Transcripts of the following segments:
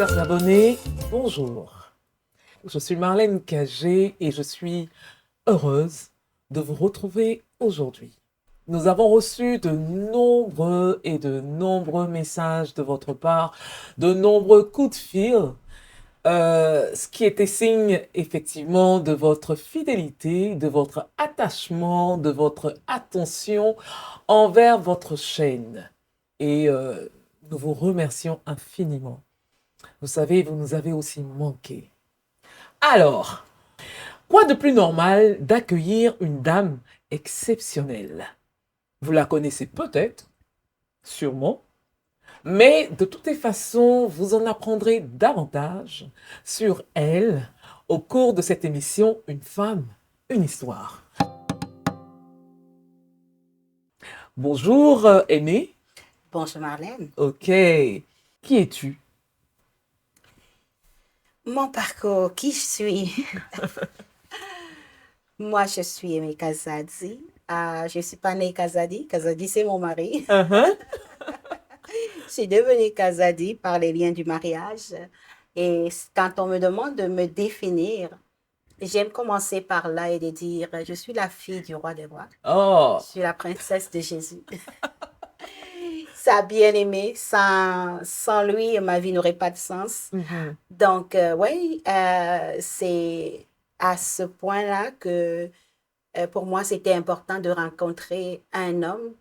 chers abonnés, bonjour. Je suis Marlène Cagé et je suis heureuse de vous retrouver aujourd'hui. Nous avons reçu de nombreux messages de votre part, de nombreux coups de fil, ce qui était signe effectivement de votre fidélité, de votre attachement, de votre attention envers votre chaîne. Et nous vous remercions infiniment. Vous savez, vous nous avez aussi manqué. Alors, quoi de plus normal d'accueillir une dame exceptionnelle? Vous la connaissez peut-être, sûrement, mais de toutes les façons, vous en apprendrez davantage sur elle au cours de cette émission Une femme, une histoire. Bonjour, Aimée. Bonjour Marlène. Ok. Qui es-tu? Mon parcours, qui je suis? Moi, je suis Aimée Kazadi. Je ne suis pas née Kazadi. Kazadi, c'est mon mari. Uh-huh. Je suis devenue Kazadi par les liens du mariage. Et quand on me demande de me définir, j'aime commencer par là et de dire, je suis la fille du roi des rois. Oh. Je suis la princesse de Jésus. Sa bien-aimé, sans lui, ma vie n'aurait pas de sens. Mhm. Donc, oui, c'est à ce point-là que pour moi, c'était important de rencontrer un homme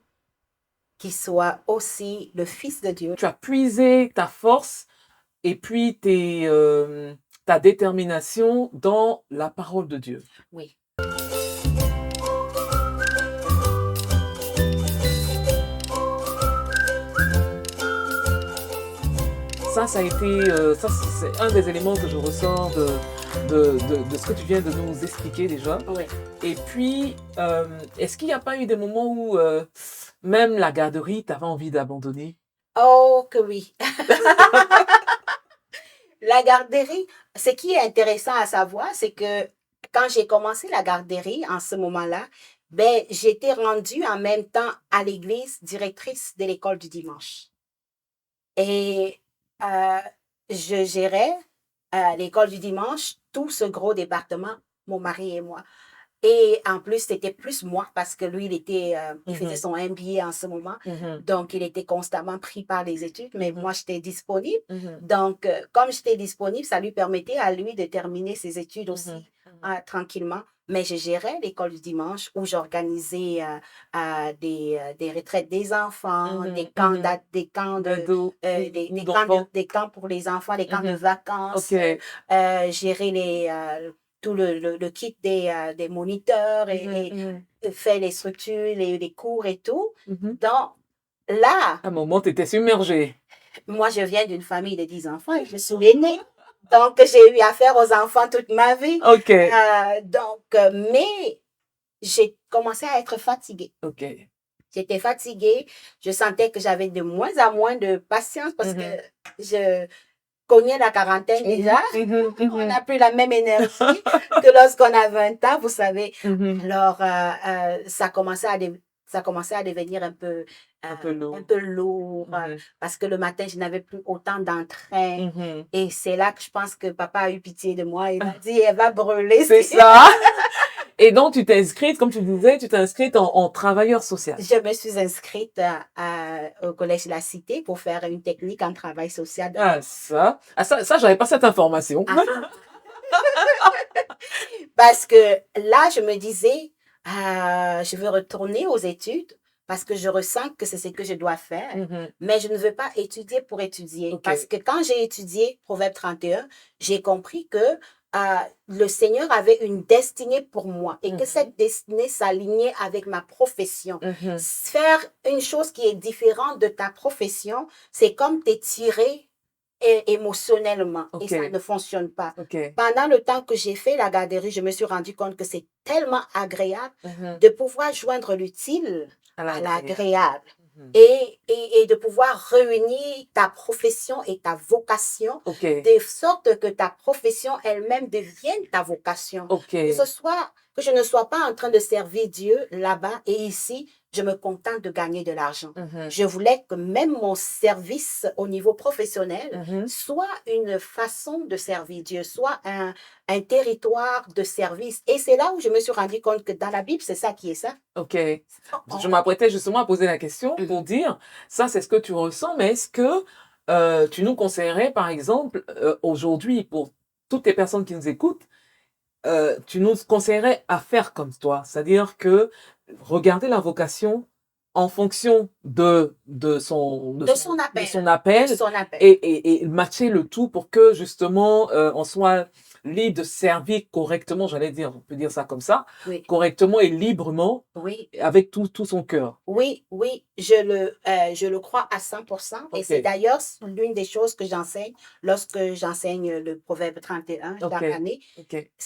qui soit aussi le Fils de Dieu. Tu as puisé ta force et puis ta détermination dans la parole de Dieu. Oui. Ça a été, ça c'est un des éléments que je ressors de ce que tu viens de nous expliquer déjà. Oui. Et puis, est-ce qu'il n'y a pas eu des moments où même la garderie, tu avais envie d'abandonner? Oh, que oui. La garderie, ce qui est intéressant à savoir, c'est que quand j'ai commencé la garderie, en ce moment-là, ben, j'étais rendue en même temps à l'église directrice de l'école du dimanche. Et euh, je gérais à l'école du dimanche tout ce gros département, mon mari et moi. Et en plus, c'était plus moi parce que lui, il faisait son MBA en ce moment. Donc, il était constamment pris par les études, mais moi, j'étais disponible. Donc, comme j'étais disponible, ça lui permettait à lui de terminer ses études aussi tranquillement. Mais je gérais l'école du dimanche où j'organisais des retraites des enfants, des camps, des camps pour les enfants, des camps de vacances, Ok. gérer tout le kit des moniteurs et faire les structures, les cours et tout. Donc, là, À un moment, tu étais submergée. moi, je viens d'une famille de 10 enfants et je suis l'aînée. Donc, j'ai eu affaire aux enfants toute ma vie. Ok. Mais j'ai commencé à être fatiguée. Ok. J'étais fatiguée. Je sentais que j'avais de moins en moins de patience parce que je cognais la quarantaine déjà. On n'a plus la même énergie que lorsqu'on a 20 ans, vous savez. Alors, ça commençait à devenir un peu lourd parce que le matin, je n'avais plus autant d'entrain. Et c'est là que je pense que papa a eu pitié de moi. Il a dit, elle va brûler. C'est ça. Et donc, tu t'es inscrite, comme tu disais, tu t'es inscrite en travailleur social. Je me suis inscrite au Collège de la Cité pour faire une technique en travail social. Ça, j'avais pas cette information. Parce que là, je me disais, je veux retourner aux études parce que je ressens que c'est ce que je dois faire, mais je ne veux pas étudier pour étudier. Parce que quand j'ai étudié Proverbe 31, j'ai compris que le Seigneur avait une destinée pour moi et que cette destinée s'alignait avec ma profession. Faire une chose qui est différente de ta profession, c'est comme t'étirer émotionnellement et ça ne fonctionne pas. Pendant le temps que j'ai fait la garderie, je me suis rendu compte que c'est tellement agréable de pouvoir joindre l'utile à l'agréable. Et de pouvoir réunir ta profession et ta vocation de sorte que ta profession elle-même devienne ta vocation. Que je ne sois pas en train de servir Dieu là-bas et ici, je me contente de gagner de l'argent. Je voulais que même mon service au niveau professionnel soit une façon de servir Dieu, soit un territoire de service. Et c'est là où je me suis rendu compte que dans la Bible, c'est ça qui est ça. Ok. Je m'apprêtais justement à poser la question pour dire, ça c'est ce que tu ressens, mais est-ce que tu nous conseillerais, par exemple, aujourd'hui, pour toutes les personnes qui nous écoutent, tu nous conseillerais à faire comme toi, c'est-à-dire que regarder la vocation en fonction de son appel et matcher le tout pour que justement on soit libre de servir correctement, j'allais dire, on peut dire ça comme ça, correctement et librement, avec tout son cœur. Oui, je le crois à 100%. Et c'est d'ailleurs l'une des choses que j'enseigne lorsque j'enseigne le Proverbe 31 chaque année.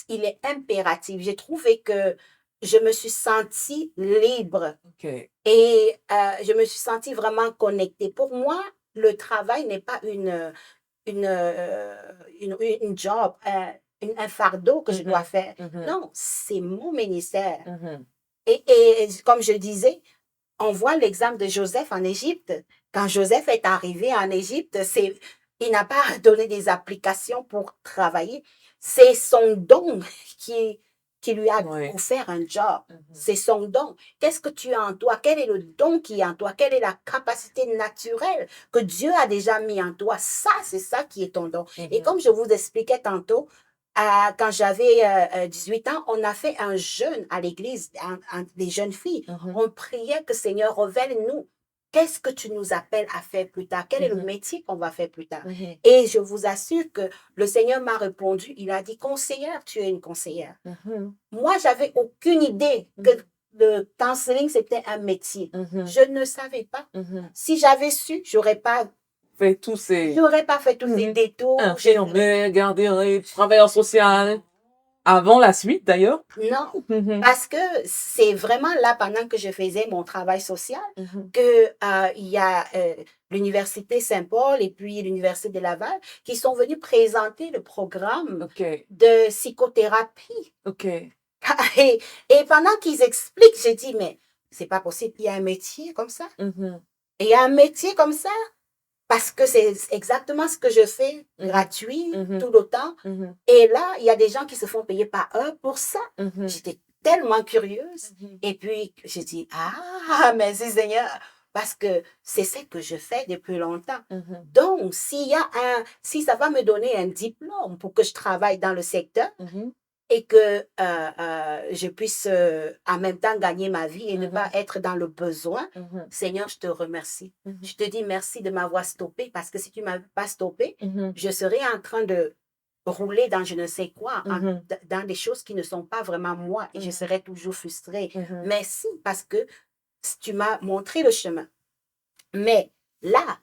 Il est impératif. J'ai trouvé que je me suis sentie libre et je me suis sentie vraiment connectée. Pour moi, le travail n'est pas une job, un fardeau que je dois faire. Non, c'est mon ministère. Et comme je disais, on voit l'exemple de Joseph en Égypte. Quand Joseph est arrivé en Égypte, il n'a pas donné des applications pour travailler. C'est son don qui lui a offert un job. C'est son don. Qu'est-ce que tu as en toi? Quel est le don qui est en toi? Quelle est la capacité naturelle que Dieu a déjà mis en toi? Ça, c'est ça qui est ton don. Et comme je vous expliquais tantôt, quand j'avais 18 ans, on a fait un jeûne à l'église, des jeunes filles. On priait que Seigneur, révèle-nous. Qu'est-ce que tu nous appelles à faire plus tard? Quel est le métier qu'on va faire plus tard? Et je vous assure que le Seigneur m'a répondu, il a dit, conseillère, tu es une conseillère. Moi, j'avais aucune idée que le counseling, c'était un métier. Je ne savais pas. Si j'avais su, j'aurais pas fait tous ces... J'aurais pas fait tous ces détours. Infirmière, garderie, travailleur social. Avant la suite, d'ailleurs? Non, parce que c'est vraiment là, pendant que je faisais mon travail social, que il y a l'Université Saint-Paul et puis l'Université de Laval qui sont venus présenter le programme de psychothérapie. Et pendant qu'ils expliquent, j'ai dit, mais c'est pas possible, il y a un métier comme ça. Et il y a un métier comme ça. Parce que c'est exactement ce que je fais, gratuit, tout le temps. Et là, il y a des gens qui se font payer par heure pour ça. J'étais tellement curieuse. Et puis, j'ai dit, ah, merci Seigneur, parce que c'est ce que je fais depuis longtemps. Donc, si ça va me donner un diplôme pour que je travaille dans le secteur, et que je puisse en même temps gagner ma vie et ne pas être dans le besoin, Seigneur, je te remercie. Je te dis merci de m'avoir stoppé, parce que si tu ne m'avais pas stoppé, je serais en train de rouler dans je ne sais quoi, dans des choses qui ne sont pas vraiment moi, et je serais toujours frustrée. Merci, parce que tu m'as montré le chemin. Mais là,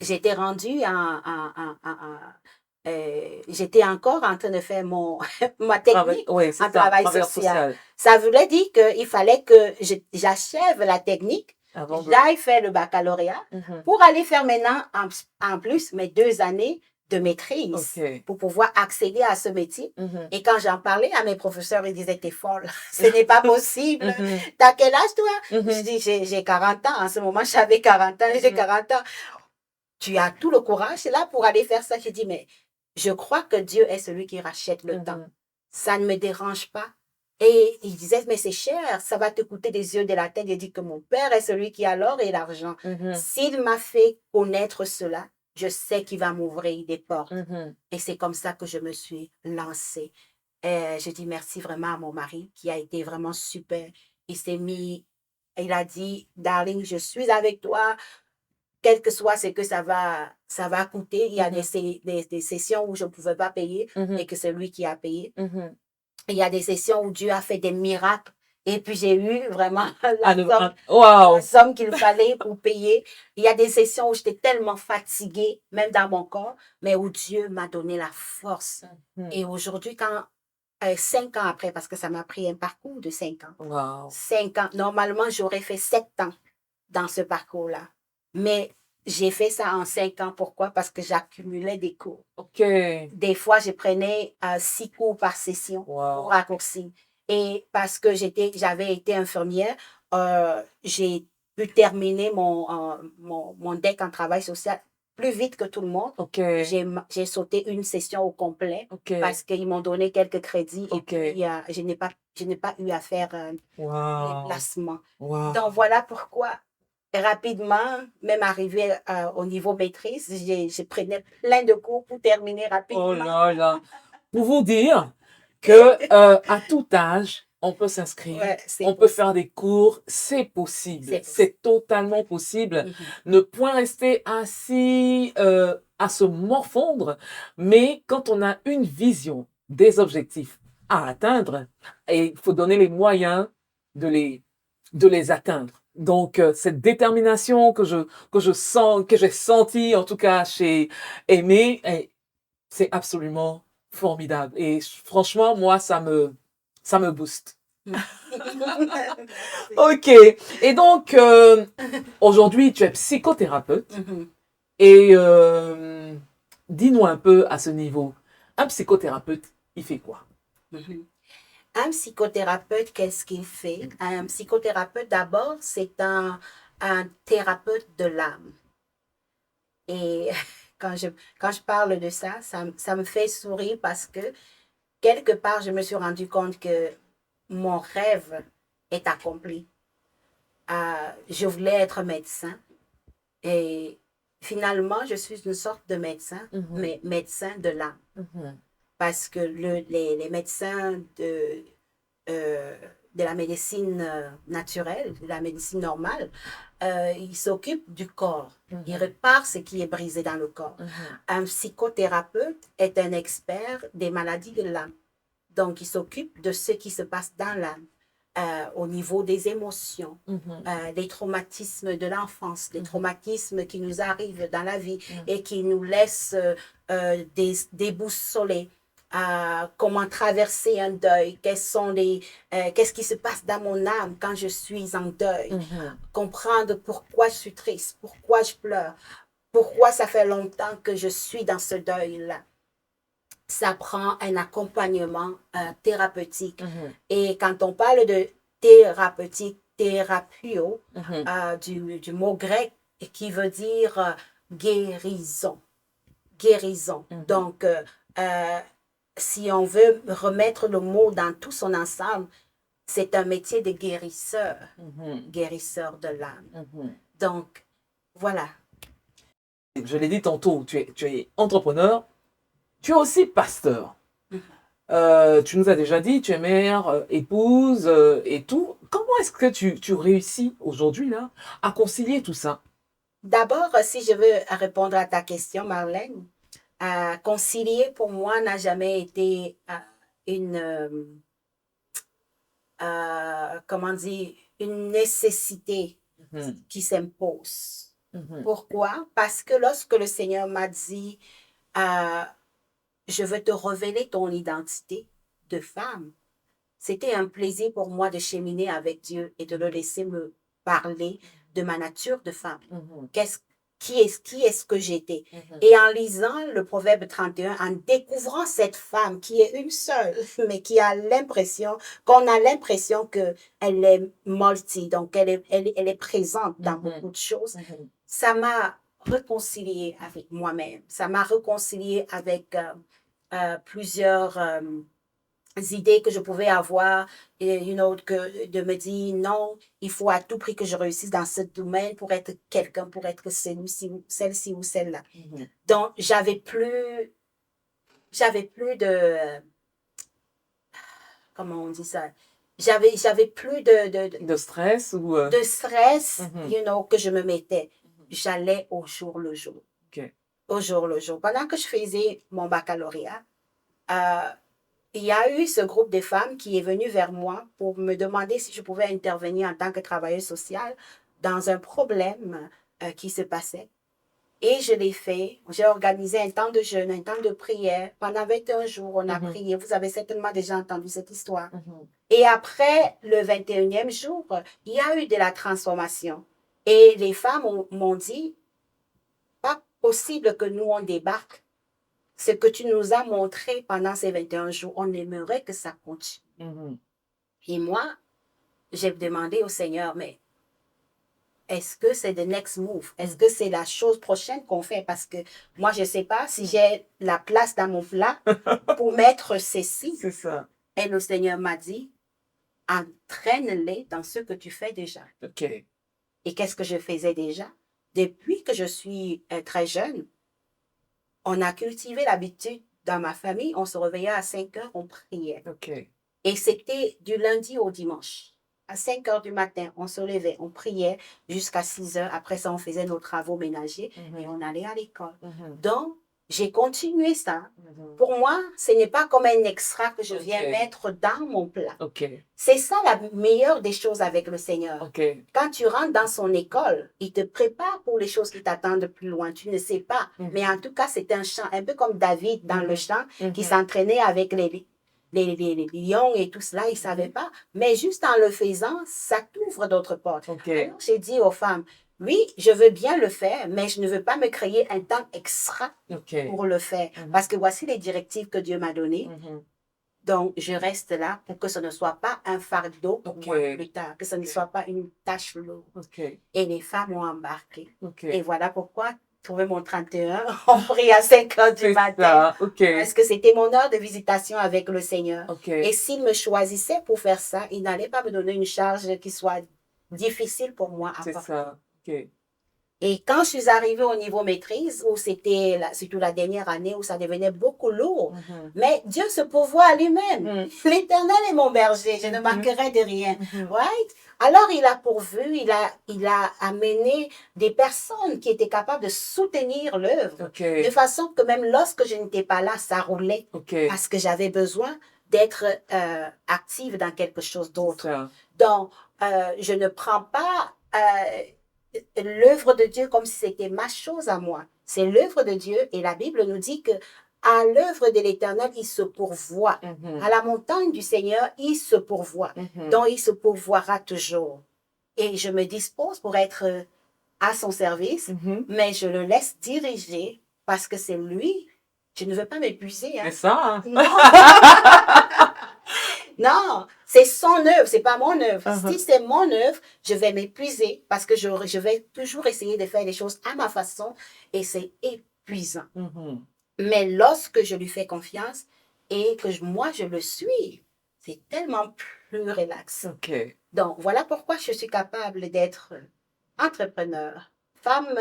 j'étais rendue j'étais encore en train de faire ma technique en travail social. Ça voulait dire qu'il fallait que j'achève la technique, j'aille faire le baccalauréat pour aller faire maintenant en plus mes 2 années de maîtrise pour pouvoir accéder à ce métier. Et quand j'en parlais à mes professeurs, ils disaient, t'es folle, ce n'est pas possible. T'as quel âge toi? Je dis, j'ai 40 ans. En ce moment, j'avais 40 ans, j'ai 40 ans. Tu as tout le courage là pour aller faire ça. Je dis, mais je crois que Dieu est celui qui rachète le temps. Ça ne me dérange pas. Et il disait, mais c'est cher, ça va te coûter des yeux de la tête. Il dit que mon Père est celui qui a l'or et l'argent. S'il m'a fait connaître cela, je sais qu'il va m'ouvrir des portes. Et c'est comme ça que je me suis lancée. Je dis merci vraiment à mon mari qui a été vraiment super. Il a dit, darling, je suis avec toi. Quel que soit ce que ça va coûter, il y a des sessions où je ne pouvais pas payer et que c'est lui qui a payé. Il y a des sessions où Dieu a fait des miracles et puis j'ai eu vraiment la somme qu'il fallait pour payer. Il y a des sessions où j'étais tellement fatiguée, même dans mon corps, mais où Dieu m'a donné la force. Et aujourd'hui, 5 ans après, parce que ça m'a pris un parcours de 5 ans. 5 ans. Normalement, j'aurais fait 7 ans dans ce parcours-là. Mais j'ai fait ça en 5 ans. Pourquoi? Parce que j'accumulais des cours. Des fois, je prenais 6 cours par session pour raccourcir. Et parce que j'avais été infirmière, j'ai pu terminer mon deck en travail social plus vite que tout le monde. OK. J'ai sauté une session au complet OK. parce qu'ils m'ont donné quelques crédits et OK. puis je n'ai pas eu à faire les Wow. placements. Wow. Donc, voilà pourquoi, rapidement, même arrivé au niveau maîtrise, j'ai prenais plein de cours pour terminer rapidement. Oh là là. Pour vous dire que à tout âge, on peut s'inscrire, Ouais, on peut faire des cours, c'est possible, C'est possible. c'est totalement possible. Mhm. Ne point rester assis à se morfondre, mais quand on a une vision, des objectifs à atteindre, et il faut donner les moyens de les atteindre. Donc cette détermination que je sens, que j'ai sentie en tout cas chez Aimé, c'est absolument formidable. Et franchement, moi, ça me booste. Ok. Et donc, aujourd'hui, tu es psychothérapeute. Mhm. Et dis-nous un peu à ce niveau, un psychothérapeute, il fait quoi? Mhm. Un psychothérapeute, qu'est-ce qu'il fait? Un psychothérapeute, d'abord, c'est un thérapeute de l'âme. Et quand je parle de ça, ça me fait sourire parce que quelque part, je me suis rendu compte que mon rêve est accompli. Je voulais être médecin et finalement, je suis une sorte de médecin, mais médecin de l'âme. Parce que les médecins de la médecine naturelle, de la médecine normale, ils s'occupent du corps. Ils réparent ce qui est brisé dans le corps. Un psychothérapeute est un expert des maladies de l'âme. Donc, il s'occupe de ce qui se passe dans l'âme. Au niveau des émotions, les traumatismes de l'enfance, les traumatismes qui nous arrivent dans la vie et qui nous laissent déboussolés. Comment traverser un deuil, qu'est-ce qui se passe dans mon âme quand je suis en deuil, comprendre pourquoi je suis triste, pourquoi je pleure, pourquoi ça fait longtemps que je suis dans ce deuil-là. Ça prend un accompagnement thérapeutique. Et quand on parle de thérapeutique, thérapio, du mot grec qui veut dire guérison. Guérison. Donc, si on veut remettre le mot dans tout son ensemble, c'est un métier de guérisseur, guérisseur de l'âme. Donc, voilà. Je l'ai dit tantôt, tu es entrepreneur, tu es aussi pasteur. Tu nous as déjà dit, tu es mère, épouse et tout. Comment est-ce que tu réussis aujourd'hui là à concilier tout ça? D'abord, si je veux répondre à ta question, Marlène, concilier pour moi n'a jamais été une, comment dire, une nécessité qui s'impose. Pourquoi? Parce que lorsque le Seigneur m'a dit, je veux te révéler ton identité de femme, c'était un plaisir pour moi de cheminer avec Dieu et de le laisser me parler de ma nature de femme. Qui est-ce que j'étais? Et en lisant le Proverbe 31, en découvrant cette femme qui est une seule, mais qu'on a l'impression qu'elle est multi, donc elle est présente dans beaucoup de choses, ça m'a réconciliée avec moi-même. Ça m'a réconciliée avec plusieurs idées que je pouvais avoir, que de me dire non, il faut à tout prix que je réussisse dans ce domaine pour être quelqu'un, pour être celle-ci ou celle-là. Donc, j'avais plus de, comment on dit ça? J'avais plus de stress ou de stress, que je me mettais. J'allais au jour le jour. Au jour le jour. Pendant que je faisais mon baccalauréat, il y a eu ce groupe de femmes qui est venu vers moi pour me demander si je pouvais intervenir en tant que travailleuse sociale dans un problème qui se passait. Et je l'ai fait. J'ai organisé un temps de jeûne, un temps de prière. Pendant 21 jours, on a prié. Vous avez certainement déjà entendu cette histoire. Et après le 21e jour, il y a eu de la transformation. Et les femmes m'ont dit, pas possible que nous, on débarque. Ce que tu nous as montré pendant ces 21 jours, on aimerait que ça continue. Et moi, j'ai demandé au Seigneur, mais est-ce que c'est the next move? Est-ce que c'est la chose prochaine qu'on fait? Parce que moi, je ne sais pas si j'ai la place dans mon plat pour mettre ceci. C'est ça. Et le Seigneur m'a dit, entraîne-les dans ce que tu fais déjà. OK. Et qu'est-ce que je faisais déjà? Depuis que je suis très jeune, on a cultivé l'habitude dans ma famille, on se réveillait à 5 heures, on priait. OK. Et c'était du lundi au dimanche. À 5 heures du matin, on se levait, on priait jusqu'à 6 heures. Après ça, on faisait nos travaux ménagers et on allait à l'école. Donc, j'ai continué ça. Pour moi, ce n'est pas comme un extra que je viens mettre dans mon plat. C'est ça la meilleure des choses avec le Seigneur. Quand tu rentres dans son école, il te prépare pour les choses qui t'attendent plus loin. Tu ne sais pas. Mais en tout cas, c'est un chant, un peu comme David dans le chant qui s'entraînait avec les lions et tout cela, ils ne savaient pas. Mais juste en le faisant, ça t'ouvre d'autres portes. Alors, j'ai dit aux femmes, oui, je veux bien le faire, mais je ne veux pas me créer un temps extra pour le faire. Parce que voici les directives que Dieu m'a données. Donc, je reste là pour que ce ne soit pas un fardeau pour moi plus tard, que ce ne soit pas une tâche lourde. Et les femmes ont embarqué. Et voilà pourquoi, trouver mon 31, on prie à 5 heures du matin. Parce que c'était mon heure de visitation avec le Seigneur. Et s'il me choisissait pour faire ça, il n'allait pas me donner une charge qui soit difficile pour moi à porter. C'est ça. Et quand je suis arrivée au niveau maîtrise, où c'était surtout la dernière année où ça devenait beaucoup lourd, mais Dieu se pourvoit à lui-même. L'Éternel est mon berger, je ne manquerai de rien. Right? Alors il a pourvu, il a amené des personnes qui étaient capables de soutenir l'œuvre, de façon que même lorsque je n'étais pas là, ça roulait, parce que j'avais besoin d'être active dans quelque chose d'autre. Donc, je ne prends pas l'œuvre de Dieu comme si c'était ma chose à moi. C'est l'œuvre de Dieu et la Bible nous dit que à l'œuvre de l'Éternel, il se pourvoit. À la montagne du Seigneur, il se pourvoit. Donc, il se pourvoira toujours. Et je me dispose pour être à son service, mais je le laisse diriger parce que c'est lui. Je ne veux pas m'épuiser. C'est ça. Non. Non, c'est son œuvre, c'est pas mon œuvre. Si c'est mon œuvre, je vais m'épuiser parce que je vais toujours essayer de faire les choses à ma façon et c'est épuisant. Mais lorsque je lui fais confiance et que moi je le suis, c'est tellement plus relax. Donc voilà pourquoi je suis capable d'être entrepreneur, femme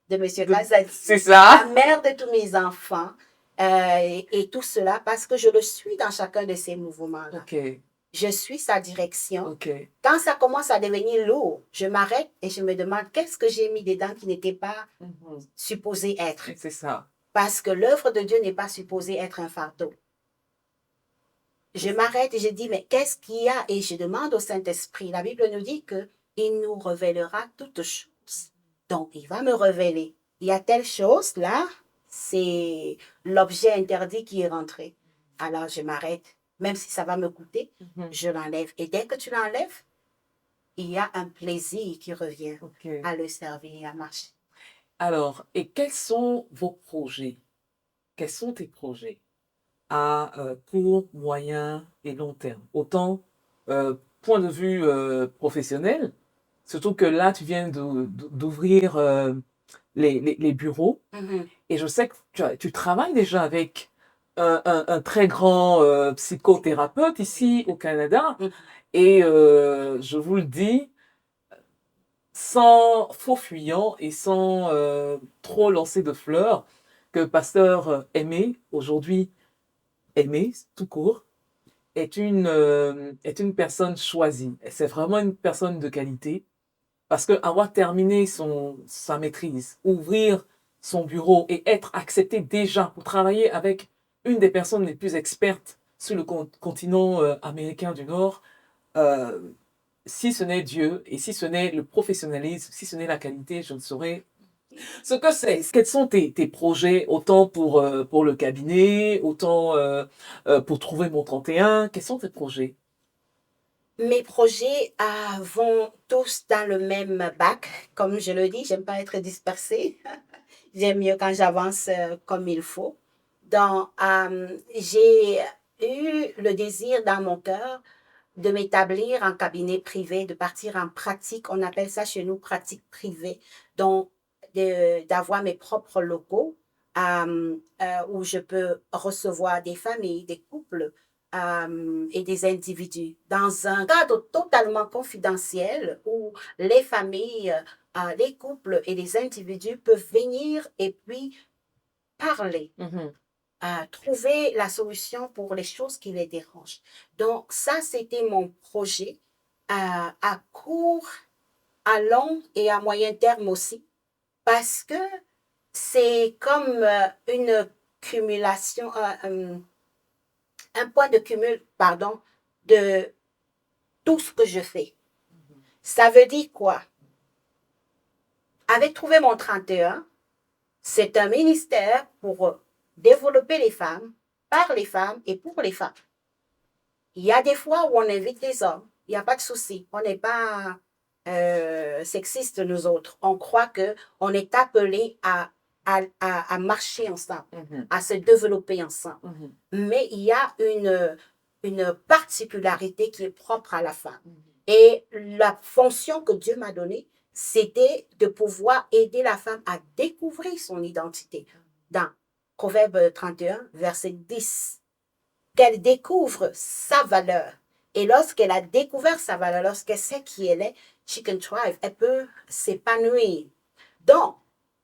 de Monsieur Kazadi, la mère de tous mes enfants. Et tout cela parce que je le suis dans chacun de ces mouvements-là. Je suis sa direction. Quand ça commence à devenir lourd, je m'arrête et je me demande qu'est-ce que j'ai mis dedans qui n'était pas supposé être. C'est ça. Parce que l'œuvre de Dieu n'est pas supposée être un fardeau. Je m'arrête et je dis, mais qu'est-ce qu'il y a? Et je demande au Saint-Esprit. La Bible nous dit qu'il nous révélera toutes choses. Donc, il va me révéler. Il y a telle chose là. C'est l'objet interdit qui est rentré. Alors, je m'arrête. Même si ça va me coûter, je l'enlève. Et dès que tu l'enlèves, il y a un plaisir qui revient à le servir et à marcher. Alors, et quels sont vos projets? Quels sont tes projets à court, moyen et long terme? Autant point de vue professionnel, surtout que là, tu viens d'ouvrir les bureaux. Et je sais que tu travailles déjà avec un très grand psychothérapeute ici au Canada. Et je vous le dis, sans faux fuyant et sans trop lancer de fleurs, que Pasteur Aimé, aujourd'hui Aimé, tout court, est une personne choisie. C'est vraiment une personne de qualité. Parce qu'avoir terminé sa maîtrise, ouvrir son bureau et être accepté déjà pour travailler avec une des personnes les plus expertes sur le continent américain du Nord, si ce n'est Dieu et si ce n'est le professionnalisme, si ce n'est la qualité, je ne saurais ce que c'est. Quels sont tes projets, autant pour le cabinet, autant pour trouver mon 31? Quels sont tes projets? Mes projets vont tous dans le même bac. Comme je le dis, j'aime pas être dispersée. J'aime mieux quand j'avance comme il faut. Donc, j'ai eu le désir dans mon cœur de m'établir en cabinet privé, de partir en pratique, on appelle ça chez nous pratique privée, donc d'avoir mes propres locaux où je peux recevoir des familles, des couples et des individus dans un cadre totalement confidentiel où les familles, les couples et les individus peuvent venir et puis parler, trouver la solution pour les choses qui les dérangent. Donc, ça, c'était mon projet à court, à long et à moyen terme aussi, parce que c'est comme une cumulation, un point de cumul, pardon, de tout ce que je fais. Ça veut dire quoi? Avec Trouver mon 31, c'est un ministère pour développer les femmes, par les femmes et pour les femmes. Il y a des fois où on invite les hommes, il n'y a pas de souci. On n'est pas sexistes, nous autres. On croit qu'on est appelé à marcher ensemble, à se développer ensemble. Mais il y a une particularité qui est propre à la femme. Et la fonction que Dieu m'a donnée, c'était de pouvoir aider la femme à découvrir son identité. Dans Proverbe 31, verset 10, qu'elle découvre sa valeur. Et lorsqu'elle a découvert sa valeur, lorsqu'elle sait qui elle est, she can thrive, elle peut s'épanouir. Donc,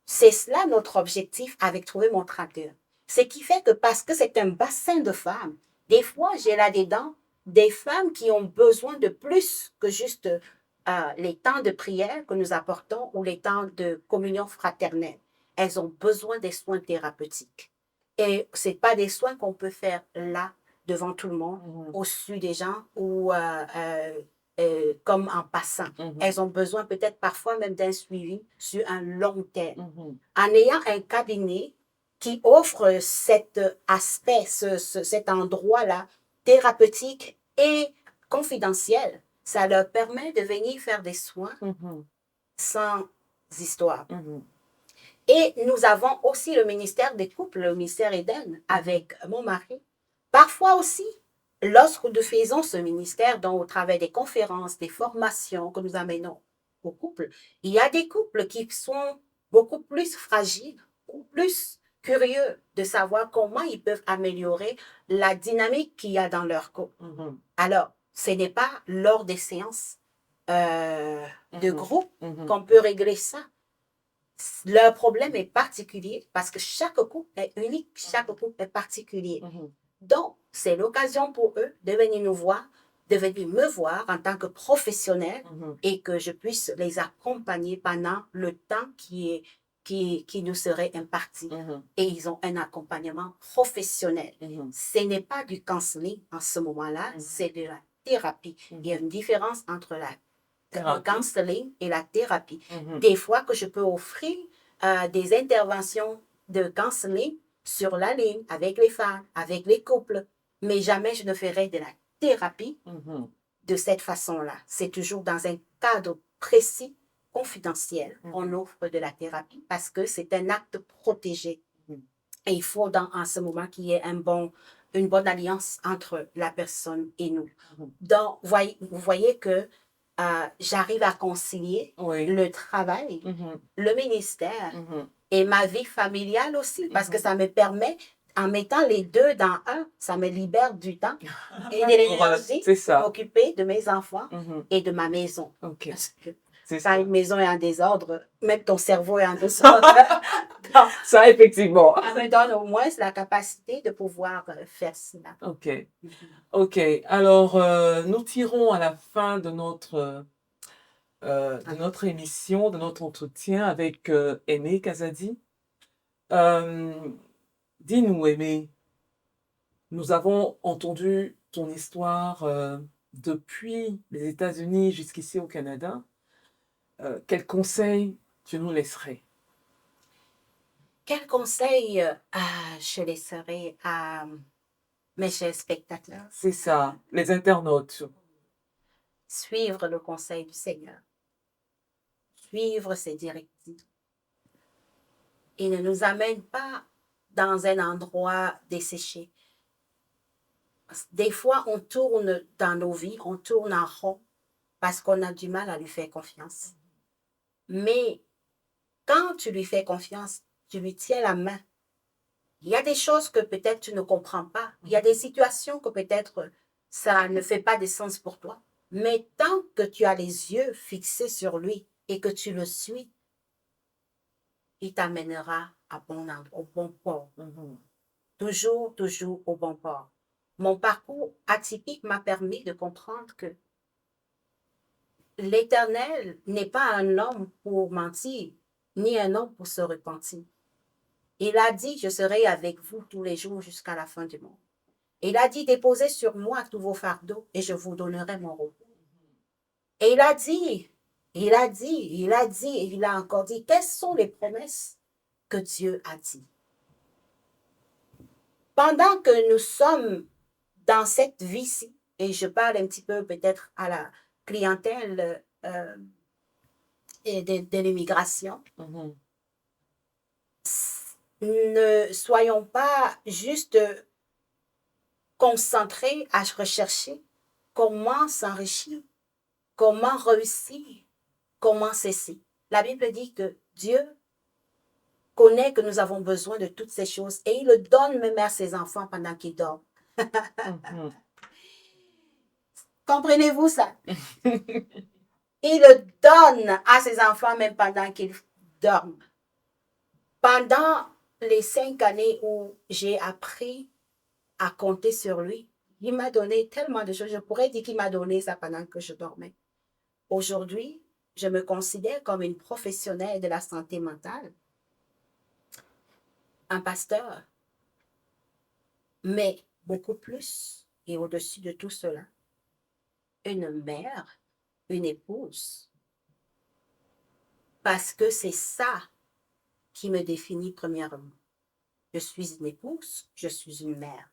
c'est cela notre objectif avec Trouver mon 31. Ce qui fait que parce que c'est un bassin de femmes, des fois, j'ai là-dedans des femmes qui ont besoin de plus que juste les temps de prière que nous apportons ou les temps de communion fraternelle. Elles ont besoin des soins thérapeutiques. Et ce n'est pas des soins qu'on peut faire là, devant tout le monde, au-dessus des gens ou comme en passant. Elles ont besoin peut-être parfois même d'un suivi sur un long terme. En ayant un cabinet qui offre cet aspect, cet endroit-là, thérapeutique et confidentiel, ça leur permet de venir faire des soins sans histoire. Et nous avons aussi le ministère des couples, le ministère Eden, avec mon mari. Parfois aussi, lorsque nous faisons ce ministère, donc au travers des conférences, des formations que nous amenons aux couples, il y a des couples qui sont beaucoup plus fragiles ou plus curieux de savoir comment ils peuvent améliorer la dynamique qu'il y a dans leur couple. Alors, ce n'est pas lors des séances de groupe qu'on peut régler ça. Leur problème est particulier parce que chaque couple est unique, chaque couple est particulier. Donc, c'est l'occasion pour eux de venir nous voir, de venir me voir en tant que professionnel et que je puisse les accompagner pendant le temps qui nous serait imparti. Et ils ont un accompagnement professionnel. Ce n'est pas du counseling en ce moment-là, c'est de la thérapie. Il y a une différence entre le counseling et la thérapie. Des fois que je peux offrir des interventions de counseling sur la ligne, avec les femmes, avec les couples, mais jamais je ne ferai de la thérapie de cette façon-là. C'est toujours dans un cadre précis, confidentiel. On offre de la thérapie parce que c'est un acte protégé. Et il faut en ce moment qu'il y ait une bonne alliance entre la personne et nous. Donc, vous voyez que j'arrive à concilier le travail, le ministère et ma vie familiale aussi, parce que ça me permet, en mettant les deux dans un, ça me libère du temps et de l'énergie pour m'occuper de mes enfants et de ma maison. Parce que quand une maison est en désordre, même ton cerveau est en désordre. Donc, ça, effectivement. Ça me donne au moins la capacité de pouvoir faire cela. OK. Alors, nous tirons à la fin de notre émission, de notre entretien avec Aimée Kazadi. Dis-nous, Aimée, nous avons entendu ton histoire depuis les États-Unis jusqu'ici au Canada. Quels conseils tu nous laisserais? Quel conseil je laisserai à mes chers spectateurs? C'est ça, les internautes. Suivre le conseil du Seigneur. Suivre ses directives. Il ne nous amène pas dans un endroit desséché. Des fois, on tourne dans nos vies, on tourne en rond parce qu'on a du mal à lui faire confiance. Mais quand tu lui fais confiance, tu lui tiens la main. Il y a des choses que peut-être tu ne comprends pas. Il y a des situations que peut-être ça ne fait pas de sens pour toi. Mais tant que tu as les yeux fixés sur lui et que tu le suis, il t'amènera au bon port. Toujours, toujours au bon port. Mon parcours atypique m'a permis de comprendre que l'Éternel n'est pas un homme pour mentir, ni un homme pour se repentir. Il a dit, je serai avec vous tous les jours jusqu'à la fin du monde. Il a dit, déposez sur moi tous vos fardeaux et je vous donnerai mon repos. Et il a dit, il a encore dit, quelles sont les promesses que Dieu a dit. Pendant que nous sommes dans cette vie-ci, et je parle un petit peu peut-être à la clientèle de l'immigration, ne soyons pas juste concentrés à rechercher comment s'enrichir, comment réussir, comment cesser. La Bible dit que Dieu connaît que nous avons besoin de toutes ces choses et il le donne même à ses enfants pendant qu'ils dorment. Comprenez-vous ça? Il le donne à ses enfants même pendant qu'ils dorment. Pendant les 5 années où j'ai appris à compter sur lui, il m'a donné tellement de choses. Je pourrais dire qu'il m'a donné ça pendant que je dormais. Aujourd'hui, je me considère comme une professionnelle de la santé mentale, un pasteur, mais beaucoup plus et au-dessus de tout cela, une mère, une épouse, parce que c'est ça qui me définit premièrement. Je suis une épouse, je suis une mère.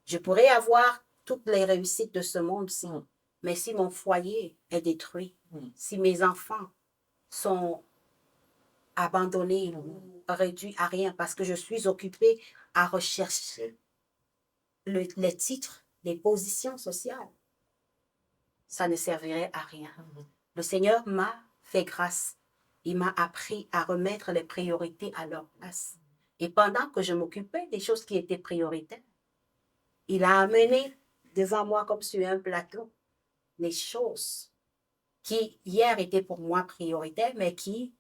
Je pourrais avoir toutes les réussites de ce monde-ci, mais si mon foyer est détruit, si mes enfants sont abandonnés ou réduits à rien parce que je suis occupée à rechercher les titres, les positions sociales, ça ne servirait à rien. Le Seigneur m'a fait grâce. Il m'a appris à remettre les priorités à leur place. Et pendant que je m'occupais des choses qui étaient prioritaires, il a amené devant moi comme sur un plateau les choses qui hier étaient pour moi prioritaires, mais qui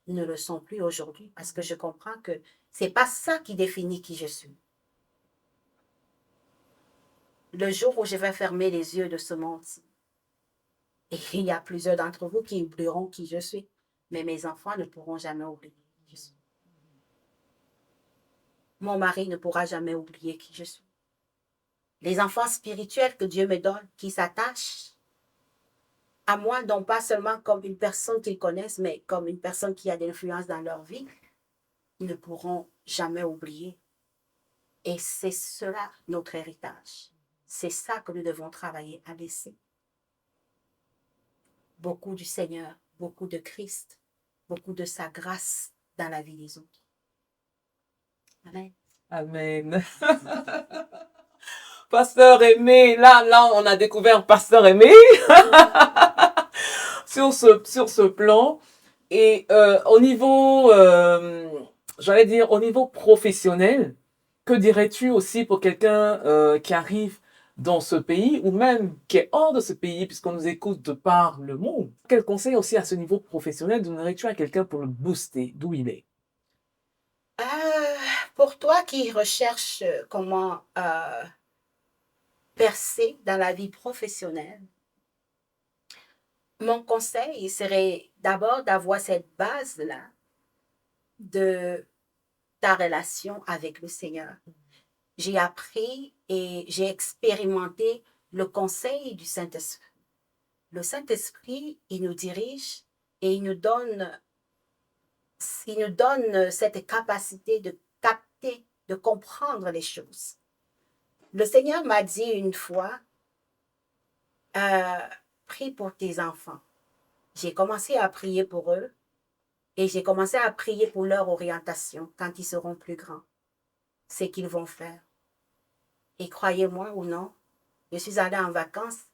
ne le sont plus aujourd'hui parce que je comprends que c'est pas ça qui définit qui je suis. Le jour où je vais fermer les yeux de ce monde-ci, et il y a plusieurs d'entre vous qui oublieront qui je suis, mais mes enfants ne pourront jamais oublier qui je suis. Mon mari ne pourra jamais oublier qui je suis. Les enfants spirituels que Dieu me donne, qui s'attachent à moi, non pas seulement comme une personne qu'ils connaissent, mais comme une personne qui a de l'influence dans leur vie, ils ne pourront jamais oublier. Et c'est cela notre héritage. C'est ça que nous devons travailler à laisser. Beaucoup du Seigneur, beaucoup de Christ, beaucoup de sa grâce dans la vie des autres. Amen. Amen. Pasteur Aimé, là, on a découvert Pasteur Aimé sur ce plan. Et au niveau, j'allais dire, au niveau professionnel, que dirais-tu aussi pour quelqu'un qui arrive dans ce pays ou même qui est hors de ce pays puisqu'on nous écoute de par le monde? Quel conseil aussi à ce niveau professionnel donnerais-tu à quelqu'un pour le booster d'où il est? Pour toi qui recherches comment percer dans la vie professionnelle, mon conseil serait d'abord d'avoir cette base-là de ta relation avec le Seigneur. J'ai appris et j'ai expérimenté le conseil du Saint-Esprit. Le Saint-Esprit, il nous dirige et il nous donne cette capacité de capter, de comprendre les choses. Le Seigneur m'a dit une fois, prie pour tes enfants. J'ai commencé à prier pour eux et j'ai commencé à prier pour leur orientation quand ils seront plus grands. C'est qu'ils vont faire. Et croyez-moi ou non, je suis allée en vacances,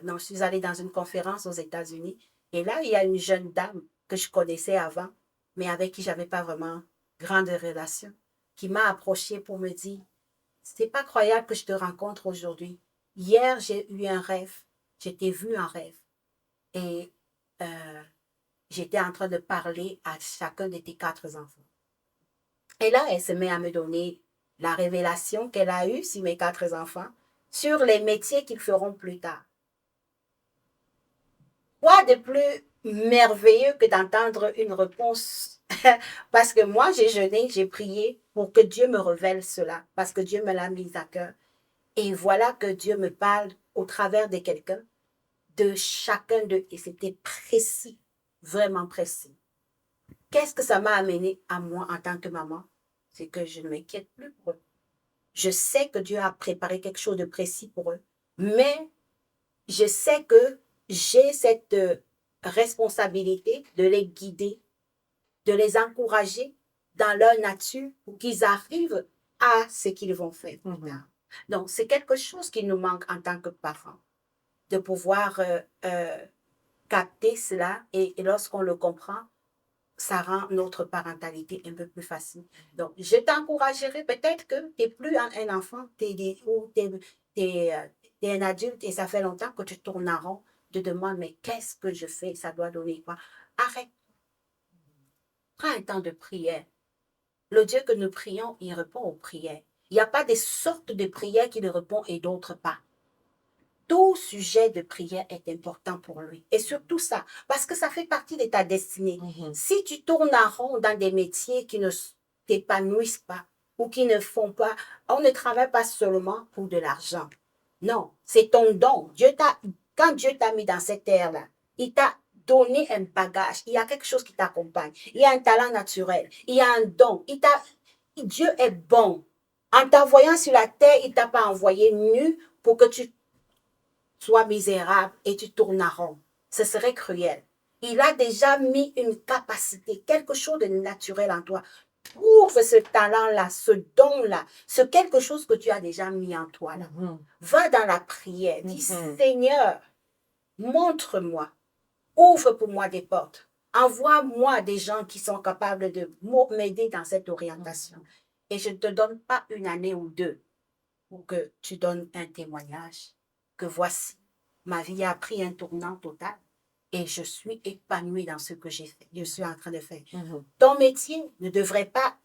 non, je suis allée dans une conférence aux États-Unis. Et là, il y a une jeune dame que je connaissais avant, mais avec qui j'avais pas vraiment grande relation, qui m'a approchée pour me dire, c'est pas croyable que je te rencontre aujourd'hui. Hier, j'ai eu un rêve. Je t'ai vu en rêve. Et j'étais en train de parler à chacun de tes 4 enfants. Et là, elle se met à me donner la révélation qu'elle a eue sur mes 4 enfants, sur les métiers qu'ils feront plus tard. Quoi de plus merveilleux que d'entendre une réponse? Parce que moi, j'ai jeûné, j'ai prié pour que Dieu me révèle cela, parce que Dieu me l'a mis à cœur. Et voilà que Dieu me parle au travers de quelqu'un, de chacun d'eux. Et c'était précis, vraiment précis. Qu'est-ce que ça m'a amené à moi en tant que maman? C'est que je ne m'inquiète plus pour eux. Je sais que Dieu a préparé quelque chose de précis pour eux. Mais je sais que j'ai cette responsabilité de les guider, de les encourager dans leur nature pour qu'ils arrivent à ce qu'ils vont faire plus tard. Donc, c'est quelque chose qui nous manque en tant que parents, de pouvoir capter cela et lorsqu'on le comprend, ça rend notre parentalité un peu plus facile. Donc, je t'encouragerai peut-être que tu n'es plus un enfant ou tu es un adulte et ça fait longtemps que tu tournes en rond, te demandes, mais qu'est-ce que je fais? Ça doit donner quoi? Arrête. Prends un temps de prière. Le Dieu que nous prions, il répond aux prières. Il n'y a pas des sortes de prières qu'il répond et d'autres pas. Tout sujet de prière est important pour lui. Et surtout ça, parce que ça fait partie de ta destinée. Si tu tournes en rond dans des métiers qui ne t'épanouissent pas ou qui ne font pas, on ne travaille pas seulement pour de l'argent. Non, c'est ton don. Quand Dieu t'a mis dans cette terre-là, il t'a donné un bagage. Il y a quelque chose qui t'accompagne. Il y a un talent naturel. Il y a un don. Dieu est bon. En t'envoyant sur la terre, il ne t'a pas envoyé nu pour que tu sois misérable et tu tournes en rond. Ce serait cruel. Il a déjà mis une capacité, quelque chose de naturel en toi. Trouve ce talent-là, ce don-là, ce quelque chose que tu as déjà mis en toi. Là. Va dans la prière. Dis, Seigneur, montre-moi. Ouvre pour moi des portes. Envoie-moi des gens qui sont capables de m'aider dans cette orientation. Et je ne te donne pas une année ou deux pour que tu donnes un témoignage. Que voici, ma vie a pris un tournant total et je suis épanouie dans ce que je suis en train de faire. Ton métier ne devrait pas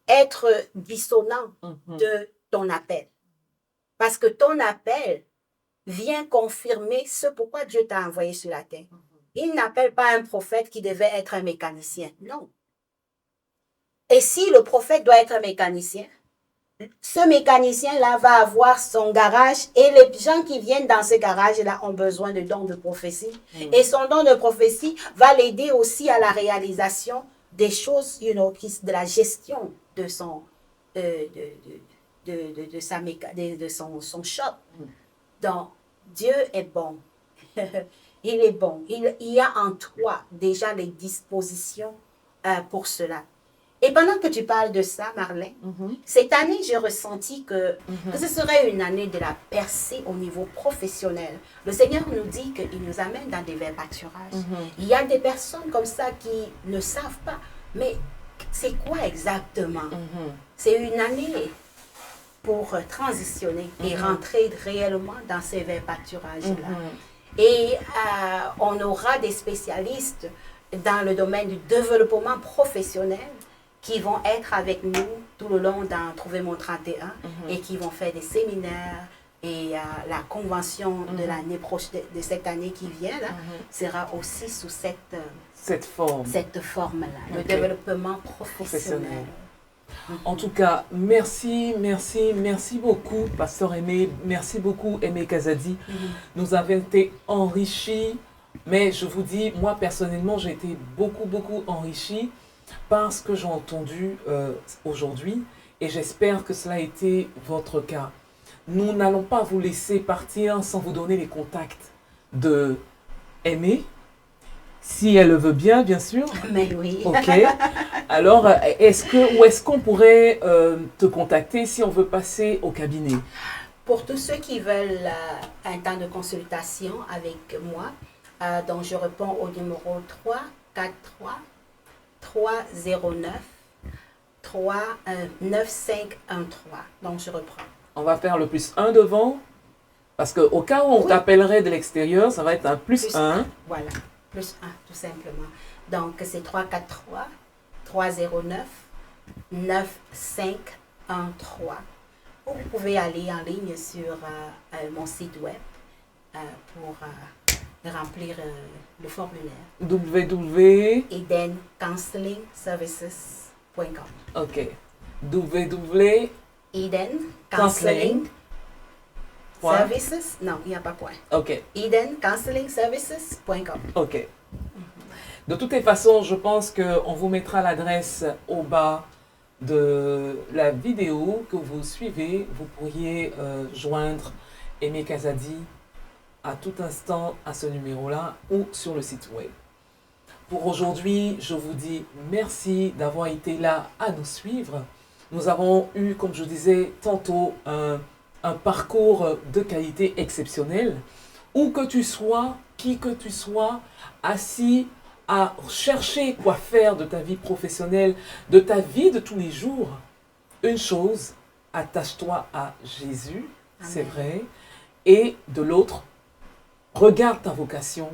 être dissonant de ton appel. Parce que ton appel vient confirmer ce pourquoi Dieu t'a envoyé sur la terre. Il n'appelle pas un prophète qui devait être un mécanicien. Non. Et si le prophète doit être un mécanicien, ce mécanicien-là va avoir son garage et les gens qui viennent dans ce garage-là ont besoin de dons de prophétie. Et son don de prophétie va l'aider aussi à la réalisation des choses, de la gestion de son, son shop. Donc, Dieu est bon. Il est bon. Il y a en toi déjà les dispositions pour cela. Et pendant que tu parles de ça, Marlène, cette année, j'ai ressenti que ce serait une année de la percée au niveau professionnel. Le Seigneur nous dit qu'il nous amène dans des verbâturages. Il y a des personnes comme ça qui ne savent pas, mais c'est quoi exactement? C'est une année pour transitionner et rentrer réellement dans ces verbâturages-là. Et on aura des spécialistes dans le domaine du développement professionnel qui vont être avec nous tout le long dans Trouver mon 31 et qui vont faire des séminaires et la convention de l'année prochaine, de cette année qui vient là, sera aussi sous cette forme-là, le développement professionnel. En tout cas, merci beaucoup, Pasteur Aimé, merci beaucoup Aimé Kazadi. Nous avons été enrichis, mais je vous dis, moi personnellement, j'ai été beaucoup enrichie par ce que j'ai entendu aujourd'hui et j'espère que cela a été votre cas. Nous n'allons pas vous laisser partir sans vous donner les contacts de Aimé. Si elle le veut bien, bien sûr. Mais oui. Ok. Alors, où est-ce qu'on pourrait te contacter si on veut passer au cabinet? Pour tous ceux qui veulent un temps de consultation avec moi, donc je réponds au numéro 343 309 9513. Donc je reprends. On va faire le +1 devant, parce qu'au cas où on t'appellerait de l'extérieur, ça va être un +1. Voilà, +1 tout simplement. Donc c'est 343 309 9513. Ou vous pouvez aller en ligne sur mon site web pour remplir le formulaire. EdenCounselingServices.com. Ok. EdenCounseling Services. Non, il n'y a pas point. Ok. EdenCounselingServices.com. Ok. De toutes les façons, je pense qu'on vous mettra l'adresse au bas de la vidéo que vous suivez. Vous pourriez joindre Aimé Kazadi à tout instant à ce numéro-là ou sur le site web. Pour aujourd'hui, je vous dis merci d'avoir été là à nous suivre. Nous avons eu, comme je disais tantôt, un parcours de qualité exceptionnelle. Où que tu sois, qui que tu sois, assis à chercher quoi faire de ta vie professionnelle, de ta vie de tous les jours, une chose, attache-toi à Jésus, c'est vrai, et de l'autre, regarde ta vocation,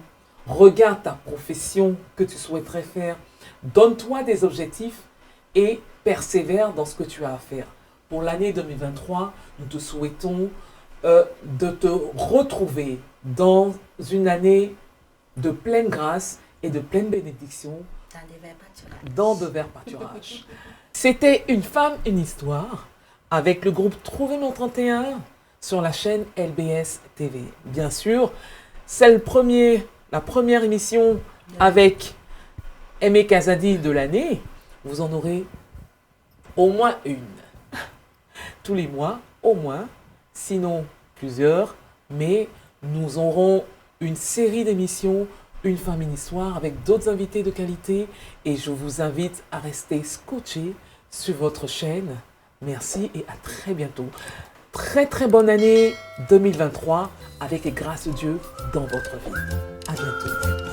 regarde ta profession que tu souhaiterais faire, donne-toi des objectifs et persévère dans ce que tu as à faire. Pour l'année 2023, nous te souhaitons de te retrouver dans une année de pleine grâce et de pleine bénédiction dans de verts pâturages. C'était Une femme, une histoire avec le groupe Trouver mon 31 sur la chaîne LBS TV. Bien sûr, c'est la première émission avec Aimé Kazadi de l'année. Vous en aurez au moins une. Tous les mois, au moins, sinon plusieurs, mais nous aurons une série d'émissions, Une femme, une histoire, avec d'autres invités de qualité, et je vous invite à rester scotchés sur votre chaîne. Merci et à très bientôt. Très très bonne année 2023 avec les grâces de Dieu dans votre vie. À bientôt.